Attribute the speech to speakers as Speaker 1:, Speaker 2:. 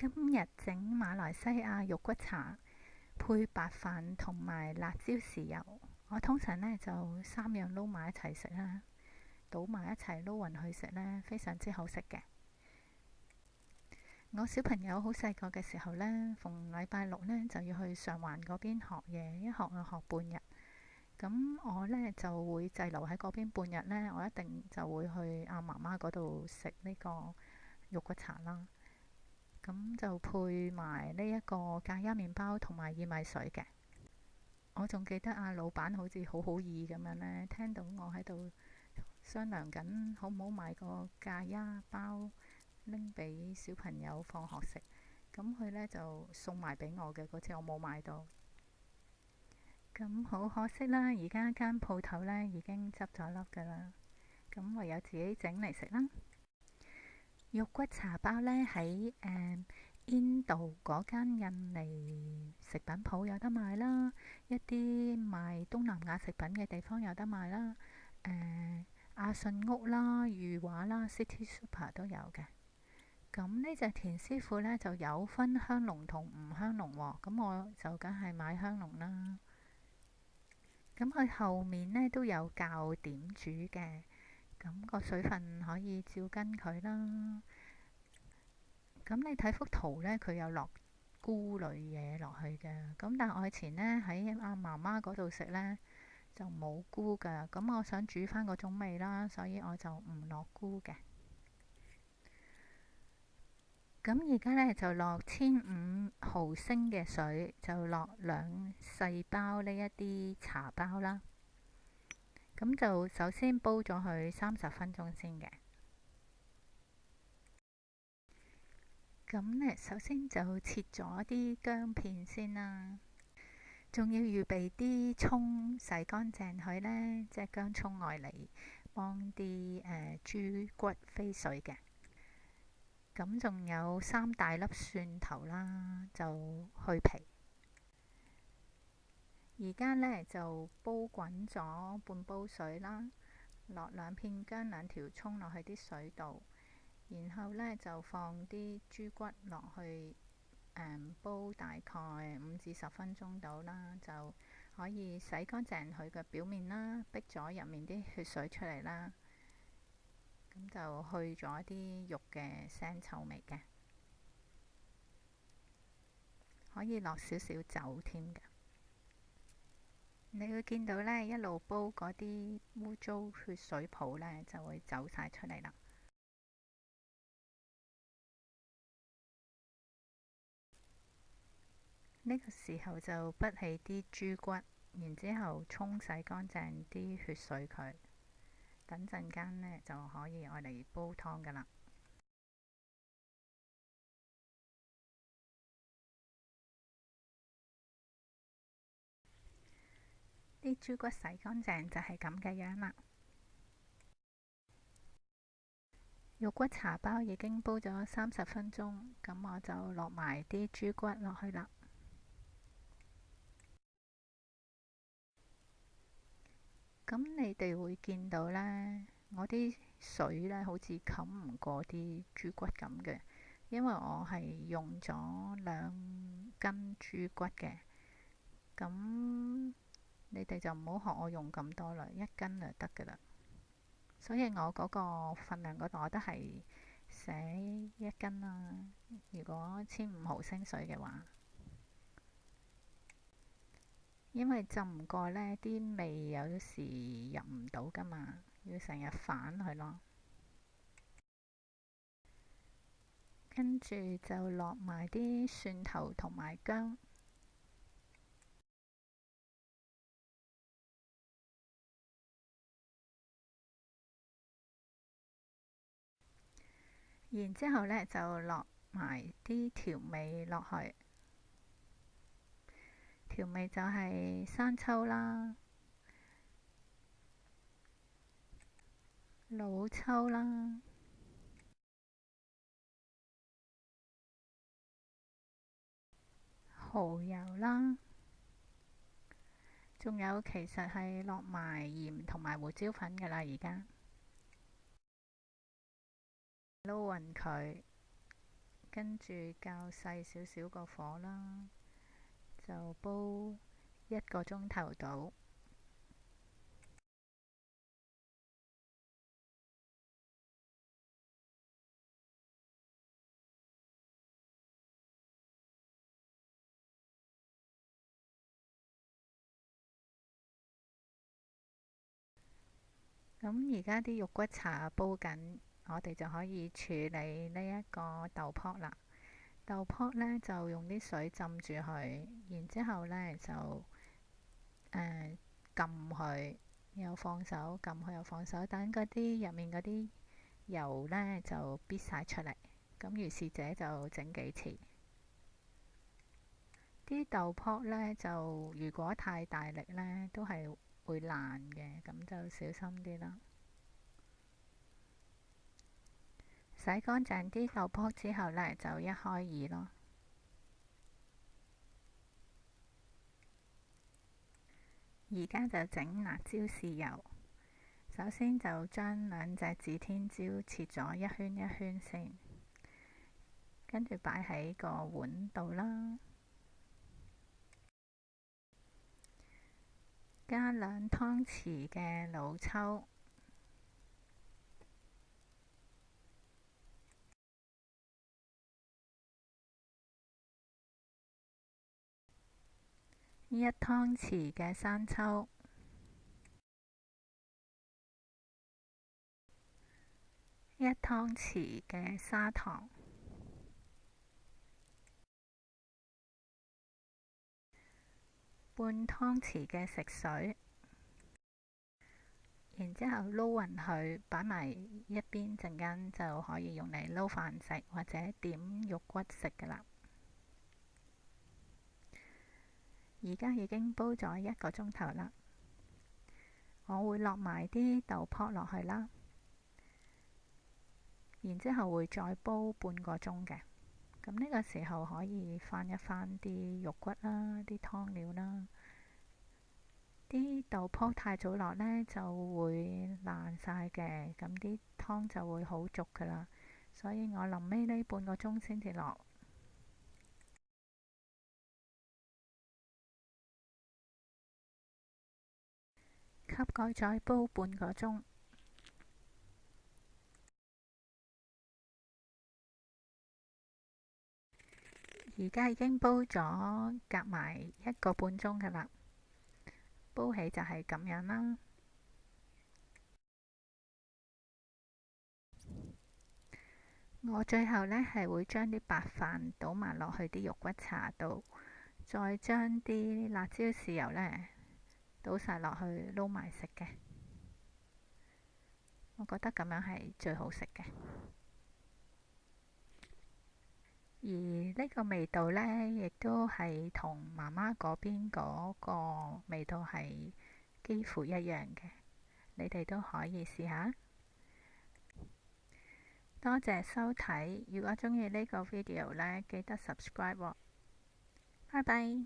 Speaker 1: 今日整馬來西亞肉骨茶，配白飯同埋辣椒豉油。我通常呢就三樣撈埋一齊食啦，倒埋一齊撈勻去食呢，非常之好食嘅。我小朋友好細個嘅時候呢，逢禮拜六呢就要去上環嗰邊學嘢，一學就學半日。咁我呢就會滯留喺嗰邊半日呢，我一定就會去阿媽媽嗰度食呢個肉骨茶啦。咁就配埋呢一個咖椰麵包同埋薏米水嘅。我仲記得阿老闆好似好好意咁樣呢，聽到我喺度商量緊好唔好買個咖椰包拎俾小朋友放學食，咁佢呢就送埋俾我嘅。嗰次我冇買到，咁好可惜啦。而家間鋪頭呢已經執咗笠噶啦，咁唯有自己整嚟食啦。肉骨茶包呢喺印度嗰間印尼食品鋪有得賣啦，一啲賣東南亞食品嘅地方有得賣啦。阿信屋啦、裕華啦、City Super 都有嘅。咁呢隻田師傅呢就有分香濃同唔香濃喎，咁我就梗係買香濃啦。咁佢後面呢都有教點煮嘅，咁個水分可以照跟佢啦。咁你睇幅圖呢，佢有落菇類嘢落去嘅。咁但係我以前呢喺阿媽媽嗰度食呢，就冇菇㗎。咁我想煮翻嗰種味啦，所以我就唔落菇嘅。咁而家呢，就落15毫升嘅水，就落2細包呢一啲茶包啦。咁就首先煲咗佢30分鐘先嘅。咁呢，首先就切咗啲薑片先啦，仲要預備啲葱洗乾淨佢呢，即係薑葱愛嚟幫啲豬骨飛水嘅。咁仲有3大粒蒜頭啦，就去皮。而家呢，就煲滾咗半煲水啦，落2片薑、2條葱落去啲水度。然後呢，就放啲豬骨落去，煲大概5至10分鐘到啦，就可以洗乾淨佢嘅表面啦，逼咗入面啲血水出嚟啦。咁就去咗啲肉嘅腥臭味嘅，可以落少少酒添嘅。你會見到呢，一路煲嗰啲污糟血水泡呢，就會走晒出嚟啦。呢個時候就滗起啲豬骨，然之後沖洗乾淨啲血水佢，等陣間呢就可以愛嚟煲湯㗎喇。啲豬骨洗乾淨就係咁嘅樣啦。肉骨茶包已經煲咗30分鐘，咁我就落埋啲豬骨落去啦。咁你哋會見到呢，我啲水呢好似冚唔過啲豬骨咁嘅，因為我係用咗2斤豬骨嘅。咁你哋就唔好學我用咁多啦，1斤就得㗎啦。所以我嗰個份量嗰度我都係寫1斤啦。如果15毫升水嘅話，因為浸唔過呢啲味有時入唔到㗎嘛，要成日反佢咯。跟住就落埋啲蒜頭同埋薑，然之後呢就落埋啲調味落去。調味就係生抽啦、老抽啦、蠔油啦，仲有其實係落埋鹽同埋胡椒粉㗎喇。而家撈勻佢，跟住較細少少個火啦，就煲1個鐘頭到。咁而家啲肉骨茶煲緊，我哋就可以處理呢一個豆卜啦。豆卜呢，就用啲水浸住佢，然之後呢，就撳佢，又放手，撳佢又放手，等嗰啲入面嗰啲油呢，就逼晒出嚟。咁如是者就整幾次。啲豆卜呢，就如果太大力呢，都係會爛嘅，咁就小心啲啦。洗乾淨啲豆卜之後呢，就一開二咯。而家就整辣椒豉油。首先就將2隻指天椒切咗一圈一圈先，跟住擺喺個碗度啦。加2湯匙嘅老抽，1湯匙嘅生抽，1湯匙嘅砂糖，半湯匙嘅食水，然之後撈勻佢，擺埋一邊，陣間就可以用嚟撈飯食或者點肉骨食㗎喇。而家已經煲咗1個鐘頭啦，我會落埋啲豆卜落去啦，然之後會再煲半個鐘嘅。咁呢個時候可以翻一翻啲肉骨啦，啲湯料啦。啲豆卜太早落呢就會爛晒嘅，咁啲湯就會好濁噶啦。所以我臨尾呢半個鐘先至落。吸蓋再煲半個鐘。而家已經煲咗夾埋1個半鐘噶啦，煲起就係咁樣啦。我最後呢係會將啲白飯倒埋落去啲肉骨茶度，再將啲辣椒豉油呢倒晒落去撈埋食嘅。我覺得咁樣係最好食嘅。而呢個味道呢，亦都係同媽媽嗰邊嗰個味道係幾乎一樣嘅。你哋都可以試下。多謝收睇，如果鍾意呢個 video 呢，記得 subscribe 喎。拜拜。